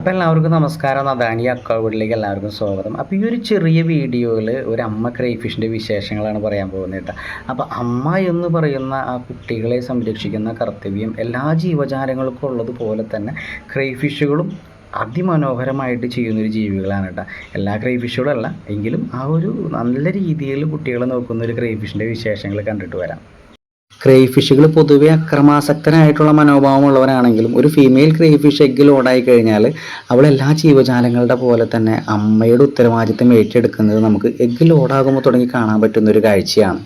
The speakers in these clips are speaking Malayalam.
അപ്പോൾ എല്ലാവർക്കും നമസ്കാരം. അദാനി അക്കൗണ്ടിലേക്ക് എല്ലാവർക്കും സ്വാഗതം. അപ്പോൾ ഈ ഒരു ചെറിയ വീഡിയോയിൽ ഒരു അമ്മ ക്രൈഫിഷിൻ്റെ വിശേഷങ്ങളാണ് പറയാൻ പോകുന്നത് കേട്ടോ. അപ്പോൾ അമ്മ എന്ന് പറയുന്ന ആ കുട്ടികളെ സംരക്ഷിക്കുന്ന കർത്തവ്യം എല്ലാ ജീവജാലങ്ങൾക്കും ഉള്ളതുപോലെ തന്നെ ക്രൈഫിഷുകളും അതിമനോഹരമായിട്ട് ചെയ്യുന്നൊരു ജീവികളാണ് കേട്ടോ. എല്ലാ ക്രൈഫിഷുകളും അല്ല എങ്കിലും ആ ഒരു നല്ല രീതിയിൽ കുട്ടികളെ നോക്കുന്ന ഒരു ക്രൈഫിഷിൻ്റെ വിശേഷങ്ങൾ കണ്ടിട്ട് വരാം. ക്രൈഫിഷുകൾ പൊതുവെ അക്രമാസക്തനായിട്ടുള്ള മനോഭാവമുള്ളവരാണെങ്കിലും ഒരു ഫീമെയിൽ ക്രൈഫിഷ് എഗ്ഗ് ലോഡായി കഴിഞ്ഞാൽ അവൾ എല്ലാ ജീവജാലങ്ങളുടെ പോലെ തന്നെ അമ്മയുടെ ഉത്തരവാദിത്തം ഏറ്റെടുക്കുന്നത് നമുക്ക് എഗ്ഗ് ലോഡാകുമ്പോൾ തുടങ്ങി കാണാൻ പറ്റുന്ന ഒരു കാഴ്ചയാണ്.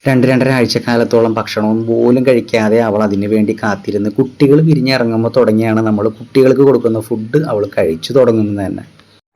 2-2.5 ആഴ്ചക്കാലത്തോളം ഭക്ഷണവും പോലും കഴിക്കാതെ അവൾ അതിനു വേണ്ടി കാത്തിരുന്ന് കുട്ടികൾ വിരിഞ്ഞിറങ്ങുമ്പോൾ തുടങ്ങിയാണ് നമ്മൾ കുട്ടികൾക്ക് കൊടുക്കുന്ന ഫുഡ് അവൾ കഴിച്ചു തുടങ്ങുന്നത് തന്നെ.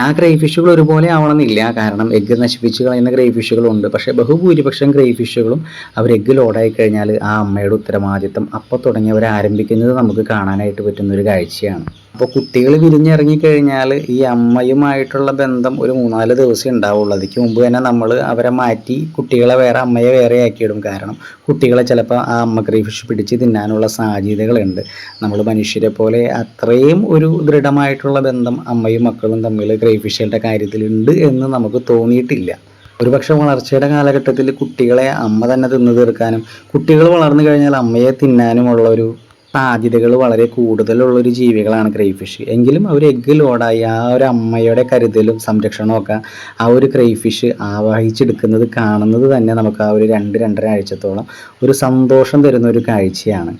ആ ക്രൈഫിഷുകൾ ഒരുപോലെ ആവണമെന്നില്ല, കാരണം എഗ്ഗ് നശിപ്പിച്ച് കളയുന്ന ക്രൈഫിഷുകളുണ്ട്. പക്ഷേ ബഹുഭൂരിപക്ഷം ക്രൈഫിഷുകളും അവർ എഗ്ഗ് ലോഡായി കഴിഞ്ഞാൽ ആ അമ്മയുടെ ഉത്തരവാദിത്തം അപ്പോൾ തുടങ്ങി അവർ ആരംഭിക്കുന്നത് നമുക്ക് കാണാനായിട്ട് പറ്റുന്ന ഒരു കാഴ്ചയാണ്. അപ്പോൾ കുട്ടികൾ വിരിഞ്ഞിറങ്ങിക്കഴിഞ്ഞാൽ ഈ അമ്മയുമായിട്ടുള്ള ബന്ധം ഒരു 3-4 ദിവസം ഉണ്ടാവുള്ളൂ. അതിക്ക് മുമ്പ് തന്നെ നമ്മൾ അവരെ മാറ്റി കുട്ടികളെ വേറെ അമ്മയെ വേറെ ആക്കിയിടും. കാരണം കുട്ടികളെ ചിലപ്പോൾ ആ അമ്മ ക്രൈഫിഷ് പിടിച്ച് തിന്നാനുള്ള സാധ്യതകളുണ്ട്. നമ്മൾ മനുഷ്യരെ പോലെ അത്രയും ഒരു ദൃഢമായിട്ടുള്ള ബന്ധം അമ്മയും മക്കളും തമ്മിൽ ക്രൈഫിഷുകളുടെ കാര്യത്തിലുണ്ട് എന്ന് നമുക്ക് തോന്നിയിട്ടില്ല. ഒരുപക്ഷെ വളർച്ചയുടെ കാലഘട്ടത്തിൽ കുട്ടികളെ അമ്മ തന്നെ തിന്നു തീർക്കാനും കുട്ടികൾ വളർന്നു കഴിഞ്ഞാൽ അമ്മയെ തിന്നാനുമുള്ള ഒരു സാധ്യതകൾ വളരെ കൂടുതലുള്ളൊരു ജീവികളാണ് ക്രൈഫിഷ്. എങ്കിലും അവർ എഗ്ഗ് ലോഡായി ആ ഒരു അമ്മയുടെ കരുതലും സംരക്ഷണമൊക്കെ ആ ഒരു ക്രൈഫിഷ് ആവാഹിച്ചെടുക്കുന്നത് കാണുന്നത് തന്നെ നമുക്ക് ആ ഒരു 2-2.5 ആഴ്ചത്തോളം ഒരു സന്തോഷം തരുന്ന ഒരു കാഴ്ചയാണ്.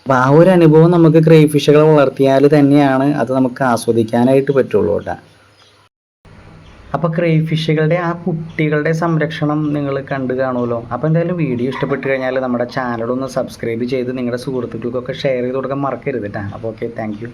അപ്പോൾ ആ ഒരു അനുഭവം നമുക്ക് ക്രൈഫിഷുകളെ വളർത്തിയാൽ തന്നെയാണ് അത് നമുക്ക് ആസ്വദിക്കാനായിട്ട് പറ്റുള്ളൂ കേട്ടോ. അപ്പോൾ ക്രൈഫിഷുകളുടെ ആ കുട്ടികളുടെ സംരക്ഷണം നിങ്ങൾ കണ്ടു കാണുമല്ലോ. അപ്പോൾ എന്തായാലും വീഡിയോ ഇഷ്ടപ്പെട്ട് കഴിഞ്ഞാൽ നമ്മുടെ ചാനലൊന്ന് സബ്സ്ക്രൈബ് ചെയ്ത് നിങ്ങളുടെ സുഹൃത്തുക്കൾക്കൊക്കെ ഷെയർ ചെയ്ത് കൊടുക്കാൻ മറക്കരുത് കേട്ടോ. അപ്പോൾ ഓക്കെ, താങ്ക് യു.